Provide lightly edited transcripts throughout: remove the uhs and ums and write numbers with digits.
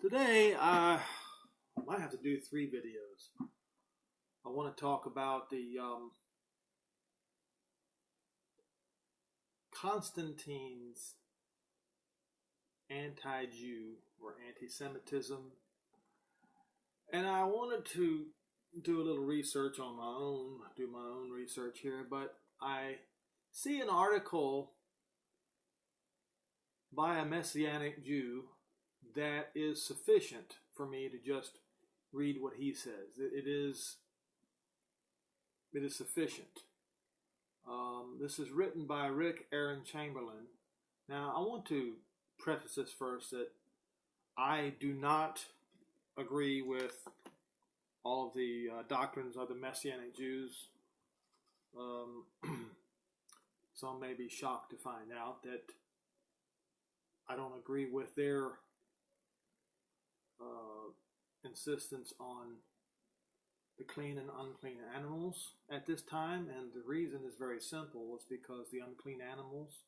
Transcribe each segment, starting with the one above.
Today, I might have to do 3 videos. I want to talk about the Constantine's anti-Jew or anti-Semitism, and I wanted to do a little research on my own, do my own research here, but I see an article by a Messianic Jew that is sufficient for me to just read what he says. It is sufficient. This is written by Rick Aaron Chamberlain. Now, I want to preface this first that I do not agree with all of the doctrines of the Messianic Jews. Some may be shocked to find out that I don't agree with their insistence on the clean and unclean animals at this time, and the reason is very simple. It's because the unclean animals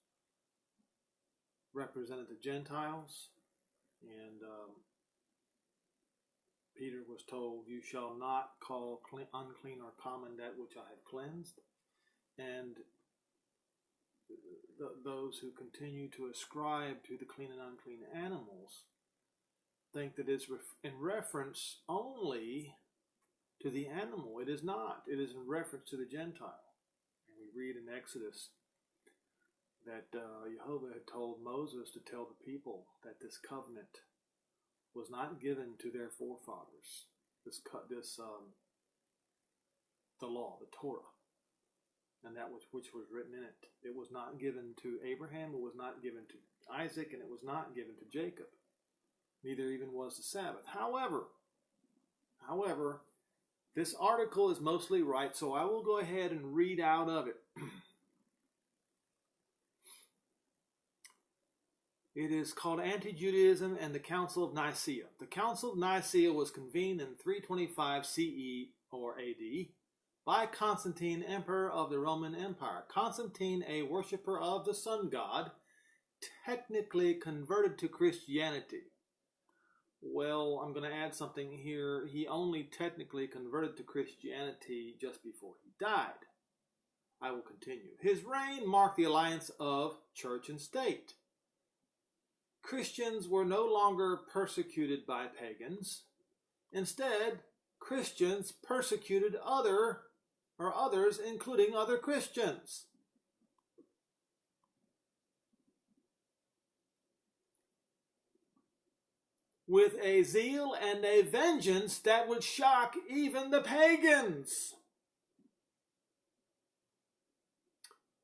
represented the Gentiles, and Peter was told, "You shall not call unclean or common that which I have cleansed," and those who continue to ascribe to the clean and unclean animals think that it's in reference only to the animal. It is not. It is in reference to the Gentile. And we read in Exodus that Jehovah had told Moses to tell the people that this covenant was not given to their forefathers. The law, the Torah, and that which was written in it. It was not given to Abraham, it was not given to Isaac, and it was not given to Jacob. Neither even was the Sabbath. However, this article is mostly right, so I will go ahead and read out of it. It is called Anti-Judaism and the Council of Nicaea. The Council of Nicaea was convened in 325 CE or AD by Constantine, Emperor of the Roman Empire. Constantine, a worshipper of the sun god, technically converted to Christianity. Well, I'm going to add something here. He only technically converted to Christianity just before he died. I will continue. His reign marked the alliance of church and state. Christians were no longer persecuted by pagans. Instead, Christians persecuted others, including other Christians. With a zeal and a vengeance that would shock even the pagans.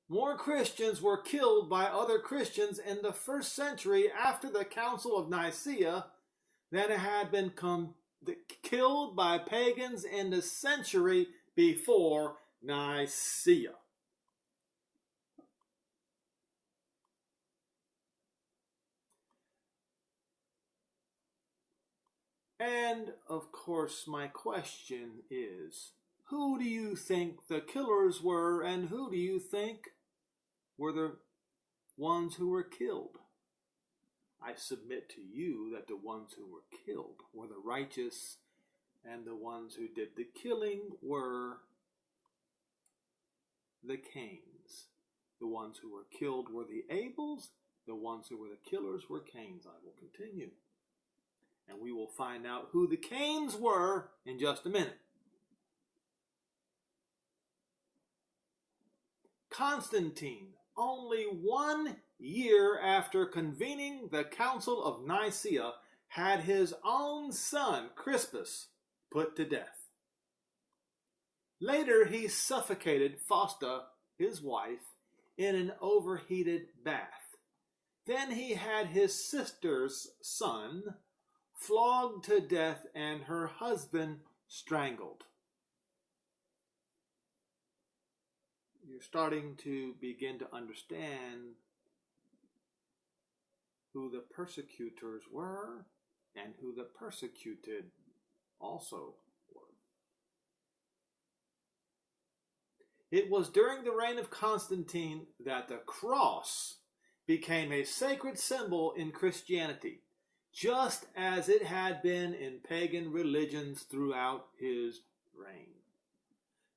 More Christians were killed by other Christians in the first century after the Council of Nicaea than had been killed by pagans in the century before Nicaea. And, of course, my question is, who do you think the killers were, and who do you think were the ones who were killed? I submit to you that the ones who were killed were the righteous, and the ones who did the killing were the Cains. The ones who were killed were the Abels, the ones who were the killers were Cains. I will continue. And we will find out who the Cains were in just a minute. Constantine, only 1 year after convening the Council of Nicaea, had his own son, Crispus, put to death. Later, he suffocated Fausta, his wife, in an overheated bath. Then he had his sister's son flogged to death and her husband strangled. You're starting to begin to understand who the persecutors were and who the persecuted also were. It was during the reign of Constantine that the cross became a sacred symbol in Christianity. just as it had been in pagan religions throughout his reign.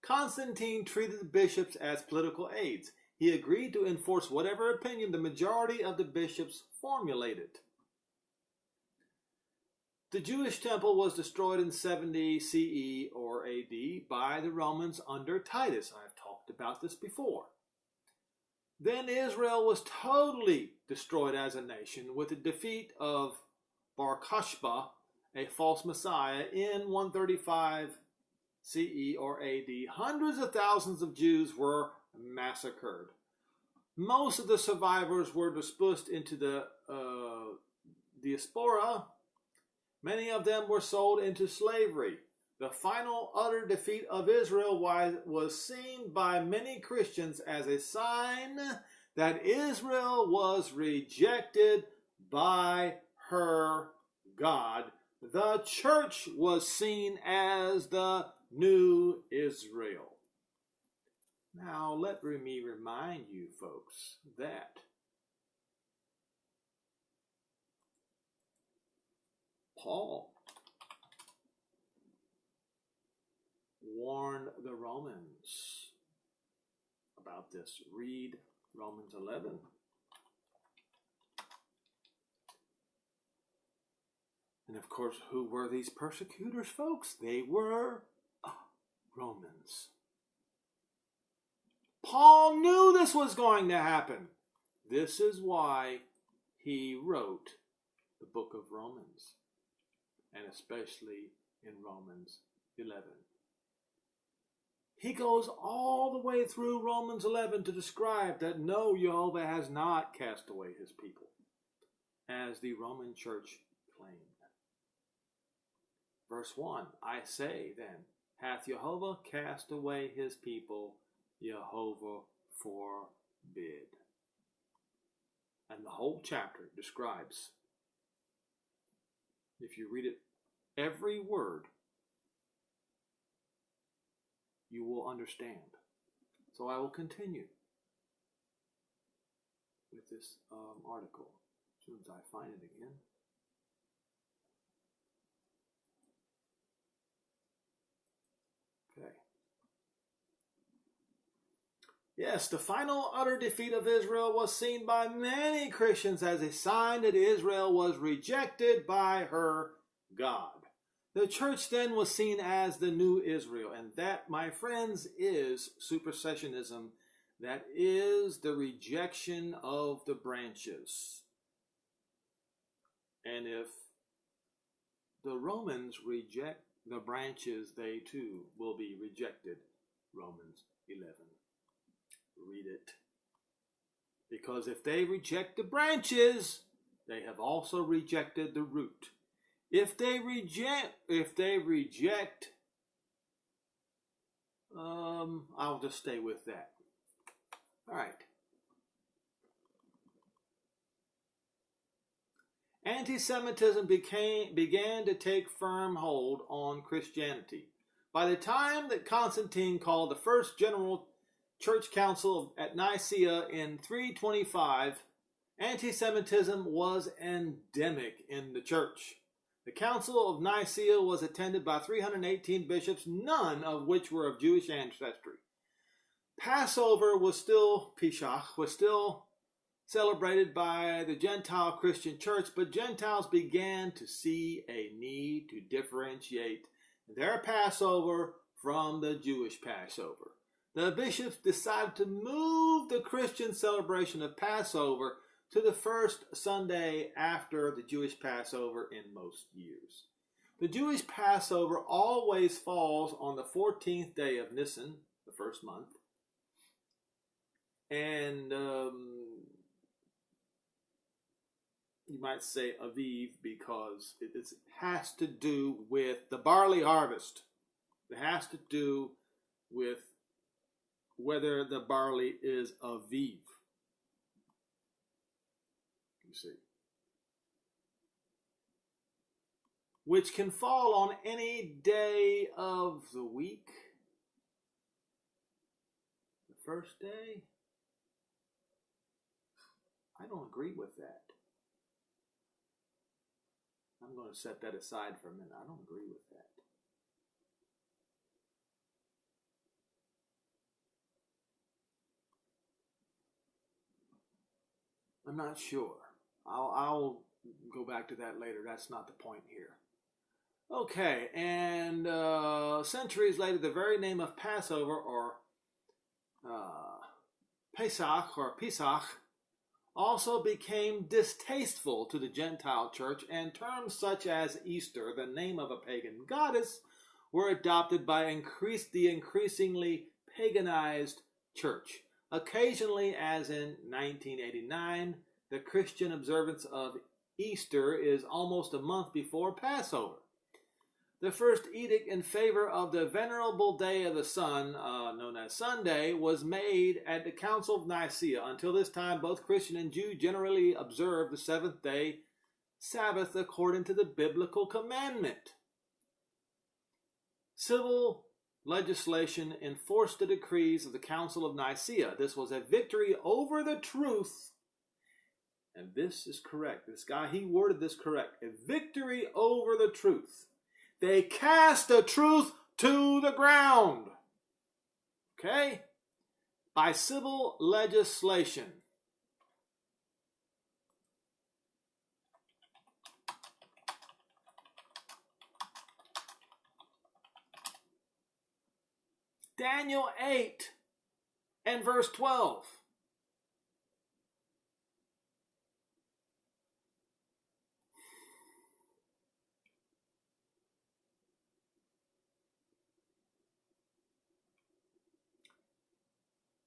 Constantine treated the bishops as political aides. He agreed to enforce whatever opinion the majority of the bishops formulated. The Jewish temple was destroyed in 70 CE or AD by the Romans under Titus. I've talked about this before. Then Israel was totally destroyed as a nation with the defeat of Bar Kokhba, a false messiah, in 135 CE or AD. Hundreds of thousands of Jews were massacred. Most of the survivors were dispersed into the diaspora. Many of them were sold into slavery. The final utter defeat of Israel was seen by many Christians as a sign that Israel was rejected by her God. The church was seen as the new Israel. Now, let me remind you, folks, that Paul warned the Romans about this. Read Romans 11. And of course, who were these persecutors, folks? They were Romans. Paul knew this was going to happen. This is why he wrote the book of Romans, and especially in Romans 11. He goes all the way through Romans 11 to describe that no, Jehovah has not cast away his people, as the Roman church claimed. Verse 1, I say then, hath Jehovah cast away his people? Jehovah forbid. And the whole chapter describes, if you read it, every word, you will understand. So I will continue with this article as soon as I find it again. Okay. Yes, the final utter defeat of Israel was seen by many Christians as a sign that Israel was rejected by her God. The church then was seen as the new Israel, and that, my friends, is supersessionism. That is the rejection of the branches. And if the Romans reject the branches, they too will be rejected. Romans 11. Read it. Because if they reject the branches, they have also rejected the root. If they reject, I'll just stay with that. All right. Anti-Semitism began to take firm hold on Christianity. By the time that Constantine called the first General Church Council at Nicaea in 325, anti-Semitism was endemic in the church. The Council of Nicaea was attended by 318 bishops, none of which were of Jewish ancestry. Passover was still, Pesach, was still celebrated by the Gentile Christian church, but Gentiles began to see a need to differentiate their Passover from the Jewish Passover. The bishops decided to move the Christian celebration of Passover to the first Sunday after the Jewish Passover in most years. The Jewish Passover always falls on the 14th day of Nisan, the first month. And you might say Aviv because it has to do with the barley harvest. It has to do with whether the barley is Aviv. You see. Which can fall on any day of the week. The first day? I don't agree with that. I'm going to set that aside for a minute. I don't agree with that. I'm not sure. I'll go back to that later. That's not the point here. Okay, and centuries later, the very name of Passover or Pesach also became distasteful to the Gentile church, and terms such as Easter, the name of a pagan goddess, were adopted by the increasingly paganized church. Occasionally, as in 1989, the Christian observance of Easter is almost a month before Passover. The first edict in favor of the venerable day of the sun, known as Sunday, was made at the Council of Nicaea. Until this time, both Christian and Jew generally observed the seventh-day Sabbath according to the biblical commandment. Civil legislation enforced the decrees of the Council of Nicaea. This was a victory over the truth, and this is correct. This guy, he worded this correct. A victory over the truth. They cast the truth to the ground. Okay? By civil legislation. Daniel 8 and verse 12.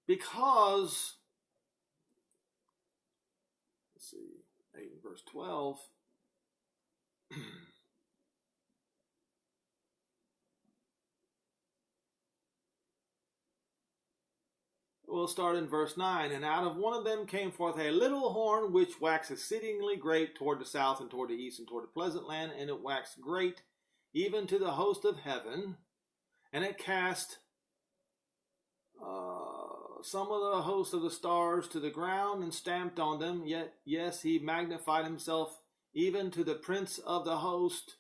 Because, let's see, 8 and verse 12. We'll start in verse 9. And out of one of them came forth a little horn, which waxed exceedingly great toward the south and toward the east and toward the pleasant land, and it waxed great even to the host of heaven, and it cast some of the host of the stars to the ground and stamped on them. Yet, yes, he magnified himself even to the prince of the host,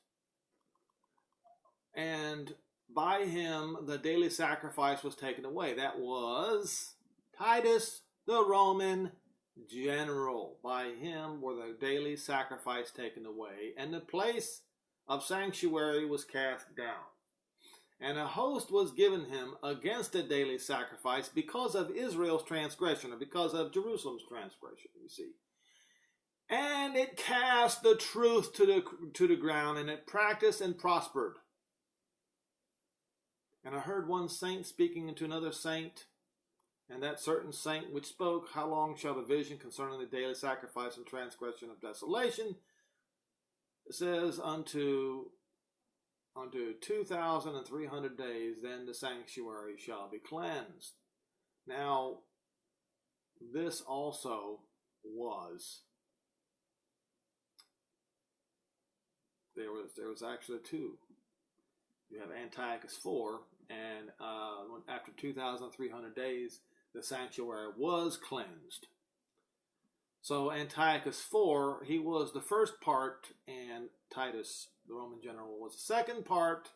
and by him the daily sacrifice was taken away. That was Titus, the Roman general. By him were the daily sacrifice taken away, and the place of sanctuary was cast down. And a host was given him against the daily sacrifice because of Israel's transgression, or because of Jerusalem's transgression, you see. And it cast the truth to the ground, and it practiced and prospered. And I heard one saint speaking unto another saint, and that certain saint which spoke, how long shall the vision concerning the daily sacrifice and transgression of desolation? It says, unto 2,300 days, then the sanctuary shall be cleansed. Now, this also was, there was actually two. You have Antiochus 4, and after 2,300 days, the sanctuary was cleansed. So Antiochus 4, he was the first part, and Titus, the Roman general, was the second part.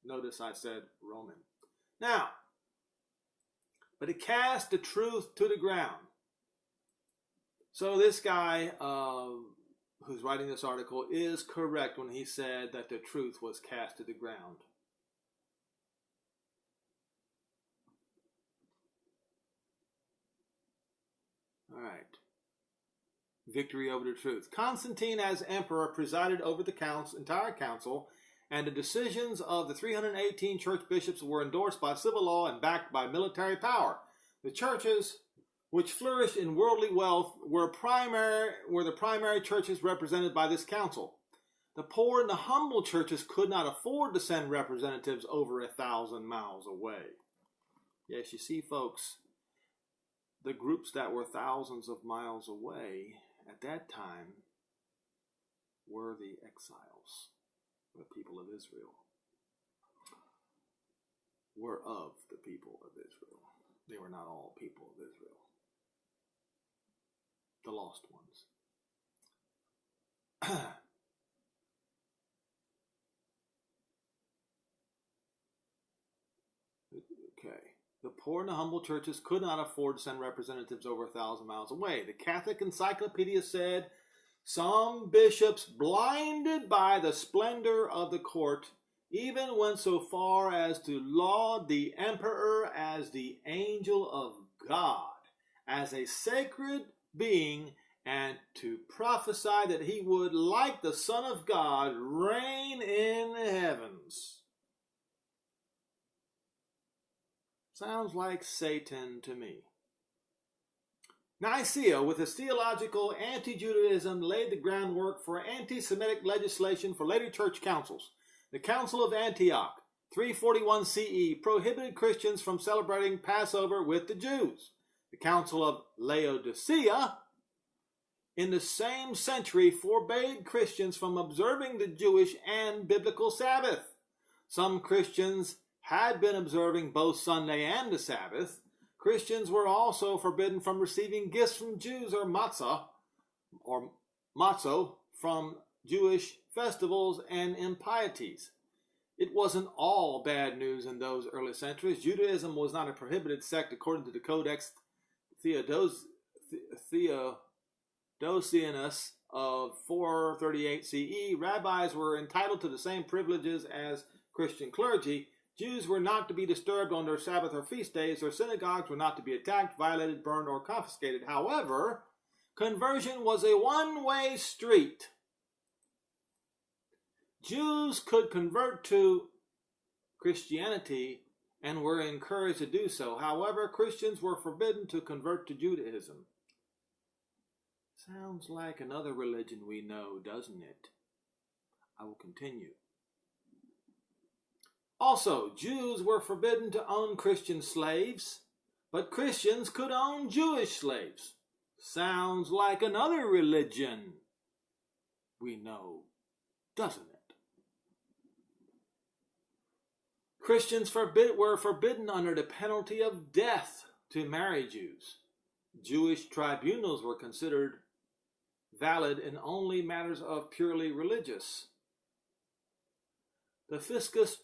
Notice I said Roman. Now, but it cast the truth to the ground. So this guy who's writing this article is correct when he said that the truth was cast to the ground. All right. Victory over the truth. Constantine, as emperor, presided over the entire council, and the decisions of the 318 church bishops were endorsed by civil law and backed by military power. The churches, which flourished in worldly wealth, were the primary churches represented by this council. The poor and the humble churches could not afford to send representatives over 1,000 miles away. Yes, you see, folks, the groups that were thousands of miles away at that time were the exiles, the people of Israel, were of the people of Israel. They were not all people of Israel. The lost ones. The poor and the humble churches could not afford to send representatives over 1,000 miles away. The Catholic Encyclopedia said, some bishops, blinded by the splendor of the court, even went so far as to laud the emperor as the angel of God, as a sacred being, and to prophesy that he would, like the Son of God, reign in the heavens. Sounds like Satan to me. Nicaea, with its theological anti-Judaism, laid the groundwork for anti-Semitic legislation for later church councils. The Council of Antioch, 341 CE, prohibited Christians from celebrating Passover with the Jews. The Council of Laodicea, in the same century, forbade Christians from observing the Jewish and biblical Sabbath. Some Christians had been observing both Sunday and the Sabbath. Christians were also forbidden from receiving gifts from Jews or matzah from Jewish festivals and impieties. It wasn't all bad news in those early centuries. Judaism was not a prohibited sect according to the Codex Theodosianus of 438 CE. Rabbis were entitled to the same privileges as Christian clergy. Jews were not to be disturbed on their Sabbath or feast days. Their synagogues were not to be attacked, violated, burned, or confiscated. However, conversion was a one-way street. Jews could convert to Christianity and were encouraged to do so. However, Christians were forbidden to convert to Judaism. Sounds like another religion we know, doesn't it? I will continue. Also, Jews were forbidden to own Christian slaves, but Christians could own Jewish slaves. Sounds like another religion we know, doesn't it? Christians were forbidden under the penalty of death to marry Jews. Jewish tribunals were considered valid in only matters of purely religious. The fiscus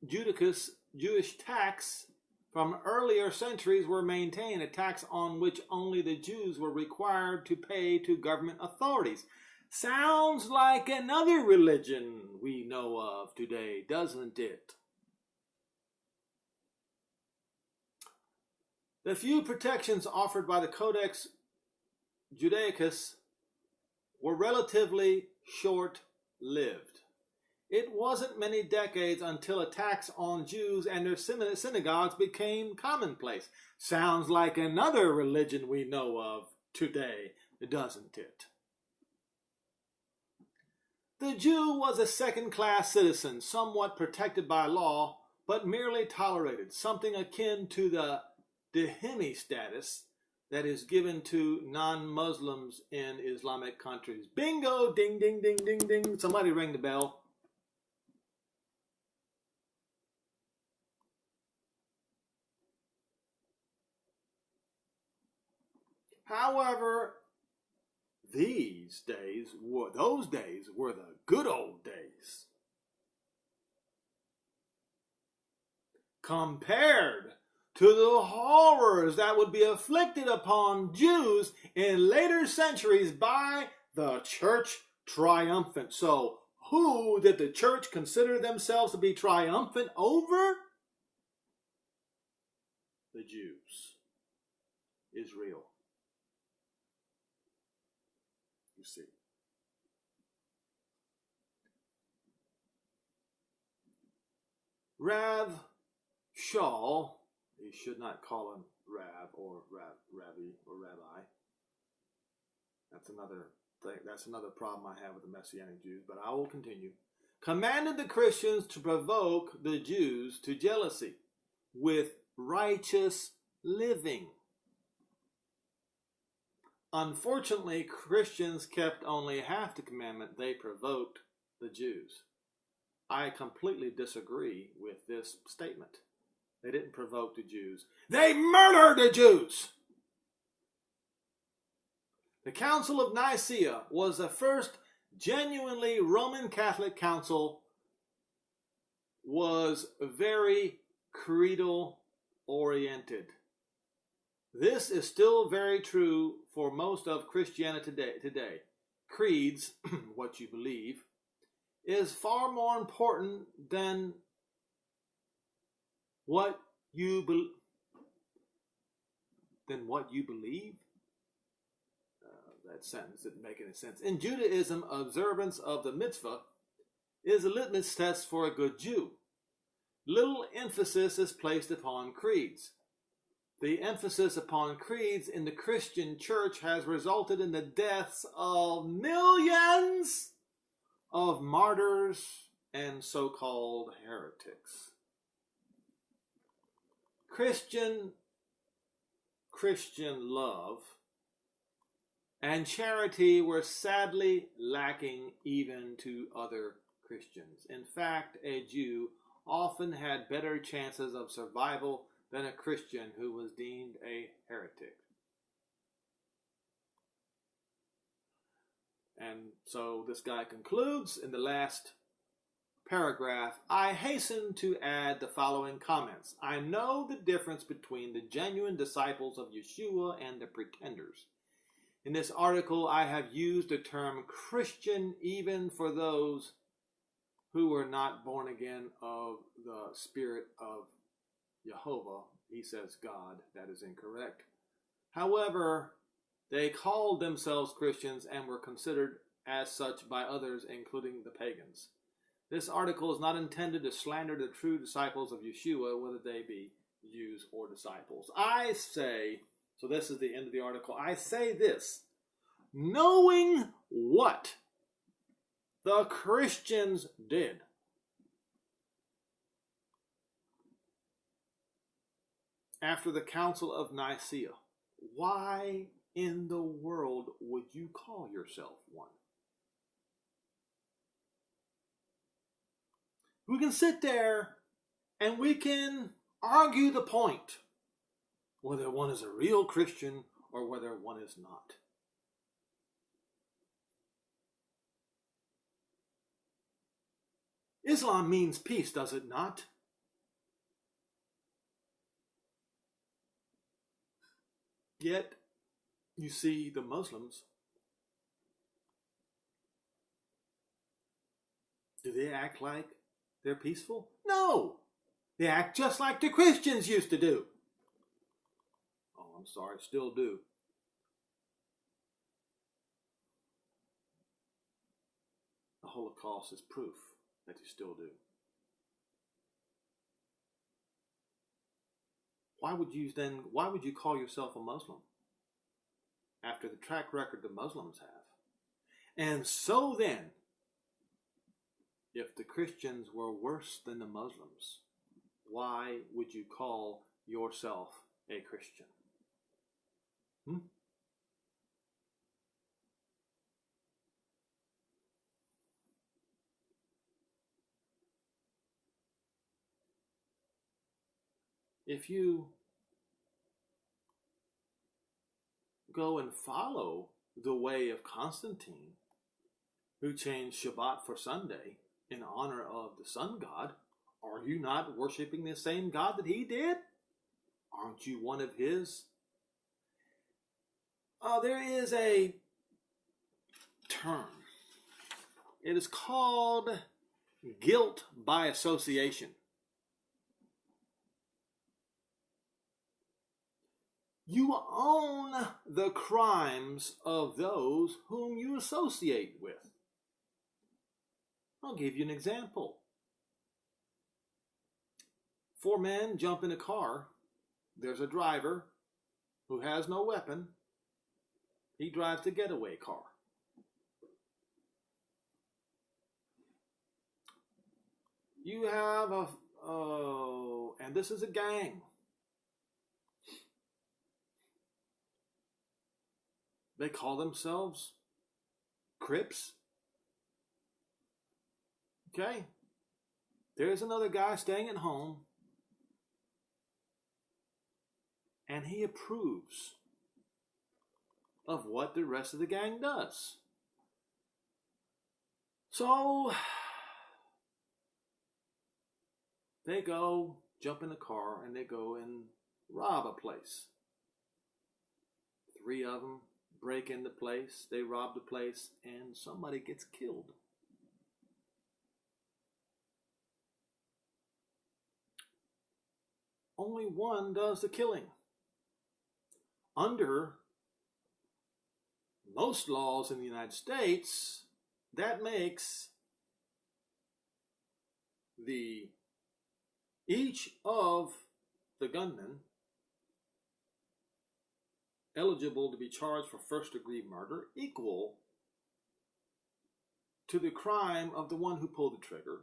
Judicus, Jewish tax from earlier centuries were maintained, a tax on which only the Jews were required to pay to government authorities. Sounds like another religion we know of today, doesn't it? The few protections offered by the Codex Judaicus were relatively short-lived. It wasn't many decades until attacks on Jews and their synagogues became commonplace. Sounds like another religion we know of today, doesn't it? The Jew was a second-class citizen, somewhat protected by law, but merely tolerated, something akin to the dhimmi status that is given to non-Muslims in Islamic countries. Bingo! Ding, ding, ding, ding, ding. Somebody ring the bell. However, those days were the good old days. Compared to the horrors that would be afflicted upon Jews in later centuries by the church triumphant. So, who did the church consider themselves to be triumphant over? The Jews. Israel. You see. Rav Shaul, you should not call him Rav or Rabbi or Rabbi. That's another thing. That's another problem I have with the Messianic Jews, but I will continue. Commanded the Christians to provoke the Jews to jealousy with righteous living. Unfortunately, Christians kept only half the commandment. They provoked the Jews. I completely disagree with this statement. They didn't provoke the Jews. They murdered the Jews! The Council of Nicaea was the first genuinely Roman Catholic council, was very creedal oriented. This is still very true for most of Christianity today. Creeds, what you believe, is far more important than what you believe. That sentence didn't make any sense. In Judaism, observance of the mitzvah is a litmus test for a good Jew. Little emphasis is placed upon creeds. The emphasis upon creeds in the Christian church has resulted in the deaths of millions of martyrs and so-called heretics. Christian love and charity were sadly lacking even to other Christians. In fact, a Jew often had better chances of survival than a Christian who was deemed a heretic. And so this guy concludes in the last paragraph, I hasten to add the following comments. I know the difference between the genuine disciples of Yeshua and the pretenders. In this article, I have used the term Christian even for those who were not born again of the Spirit of Jehovah. He says God. That is incorrect. However, they called themselves Christians and were considered as such by others, including the pagans. This article is not intended to slander the true disciples of Yeshua, whether they be Jews or disciples. I say, so this is the end of the article, I say this, knowing what the Christians did, after the Council of Nicaea, why in the world would you call yourself one? We can sit there and we can argue the point, whether one is a real Christian or whether one is not. Islam means peace, does it not? Yet, you see the Muslims, do they act like they're peaceful? No! They act just like the Christians used to do. Oh, I'm sorry, still do. The Holocaust is proof that you still do. Why would you call yourself a Muslim after the track record the Muslims have? And so then, if the Christians were worse than the Muslims, why would you call yourself a Christian? If you go and follow the way of Constantine, who changed Shabbat for Sunday in honor of the sun god, are you not worshiping the same God that he did? Aren't you one of his? There is a term. It is called guilt by association. You own the crimes of those whom you associate with. I'll give you an example. 4 men jump in a car. There's a driver who has no weapon. He drives the getaway car. You have and this is a gang. They call themselves Crips. Okay? There's another guy staying at home, and he approves of what the rest of the gang does. So, they go, jump in the car, and they go and rob a place. 3 of them break into place, they rob the place, and somebody gets killed. Only one does the killing. Under most laws in the United States, that makes each of the gunmen eligible to be charged for first-degree murder equal to the crime of the one who pulled the trigger.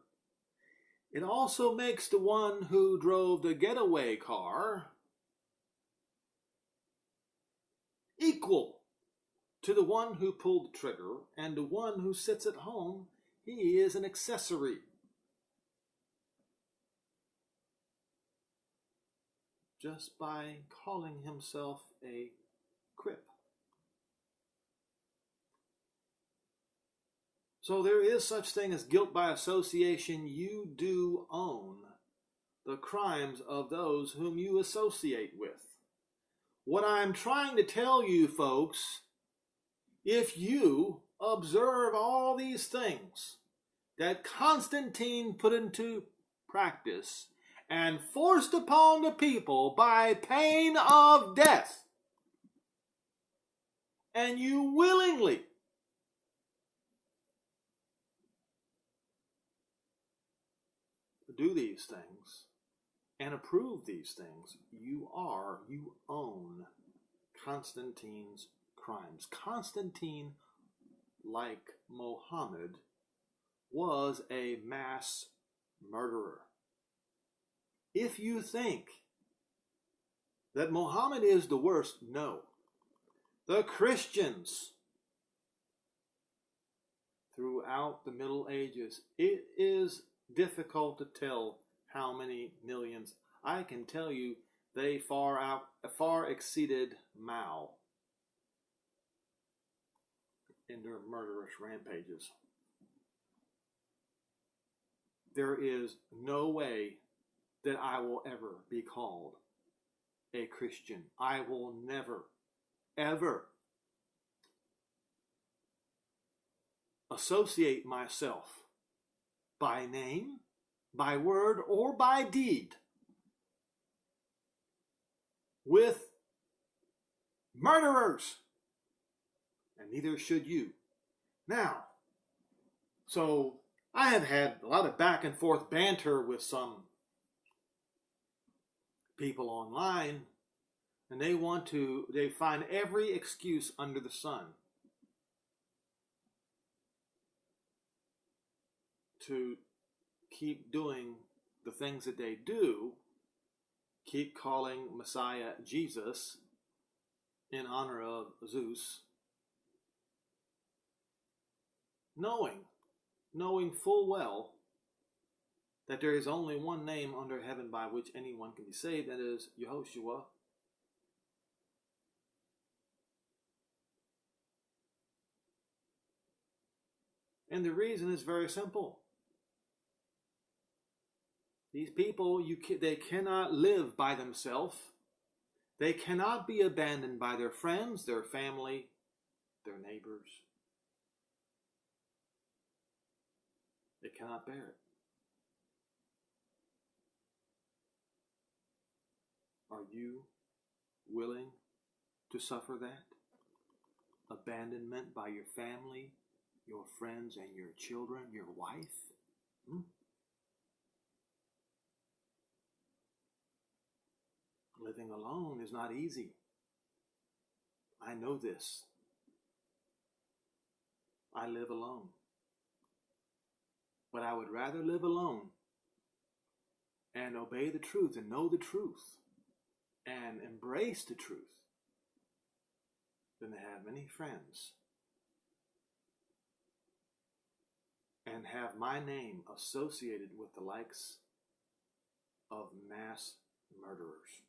It also makes the one who drove the getaway car equal to the one who pulled the trigger, and the one who sits at home, he is an accessory. Just by calling himself a Crip. So there is such thing as guilt by association. You do own the crimes of those whom you associate with. What I'm trying to tell you, folks, if you observe all these things that Constantine put into practice and forced upon the people by pain of death, and you willingly do these things and approve these things, you own Constantine's crimes. Constantine, like Mohammed, was a mass murderer. If you think that Mohammed is the worst, no. The Christians throughout the Middle Ages, it is difficult to tell how many millions. I can tell you they far exceeded Mao in their murderous rampages. There is no way that I will ever be called a Christian. I will never, ever associate myself by name, by word, or by deed with murderers, and neither should you. Now, so I have had a lot of back and forth banter with some people online, and they find every excuse under the sun to keep doing the things that they do, keep calling Messiah Jesus in honor of Zeus, knowing full well that there is only one name under heaven by which anyone can be saved, that is Yehoshua. And the reason is very simple. These people, they cannot live by themselves. They cannot be abandoned by their friends, their family, their neighbors. They cannot bear it. Are you willing to suffer that? Abandonment by your family, your friends, and your children, your wife? Living alone is not easy. I know this. I live alone. But I would rather live alone and obey the truth and know the truth and embrace the truth than to have many friends and have my name associated with the likes of mass murderers.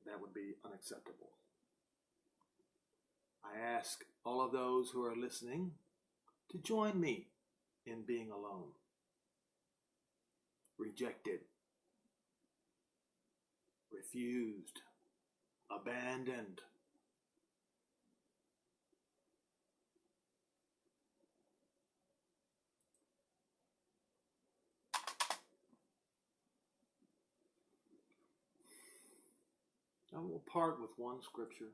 That would be unacceptable. I ask all of those who are listening to join me in being alone. rejected, refused, abandoned. And we'll part with one scripture.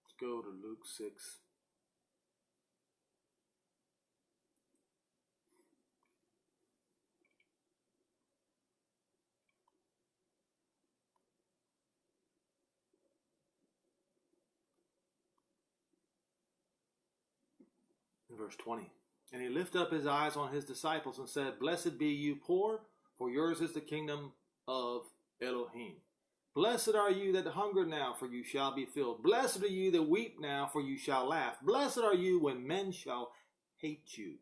Let's go to Luke 6. Verse 20. And he lifted up his eyes on his disciples and said, Blessed be you poor, for yours is the kingdom of Elohim. Blessed are you that hunger now, for you shall be filled. Blessed are you that weep now, for you shall laugh. Blessed are you when men shall hate you,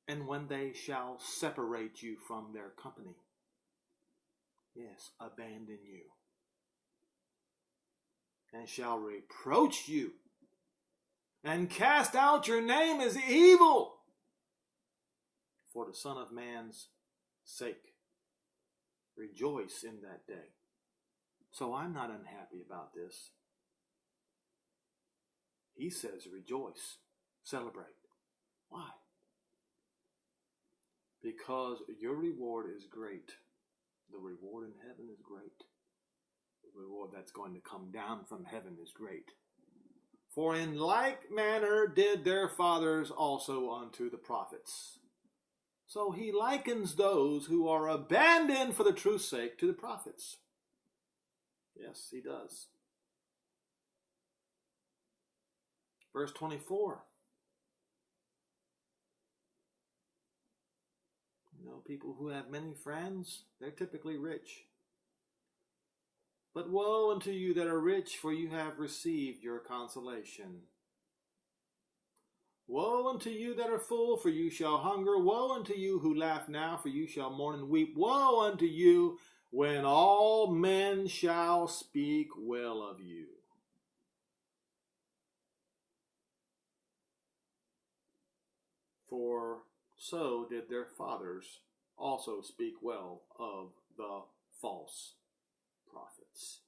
and when they shall separate you from their company. Yes, abandon you. And shall reproach you, and cast out your name as evil for the Son of Man's sake. Rejoice in that day. So I'm not unhappy about this. He says rejoice, celebrate. Why? Because your reward is great. The reward in heaven is great. The reward that's going to come down from heaven is great. For in like manner did their fathers also unto the prophets. So he likens those who are abandoned for the truth's sake to the prophets. Yes, he does. Verse 24. You know, people who have many friends, they're typically rich. But woe unto you that are rich, for you have received your consolation. Woe unto you that are full, for you shall hunger. Woe unto you who laugh now, for you shall mourn and weep. Woe unto you when all men shall speak well of you. For so did their fathers also speak well of the false prophets.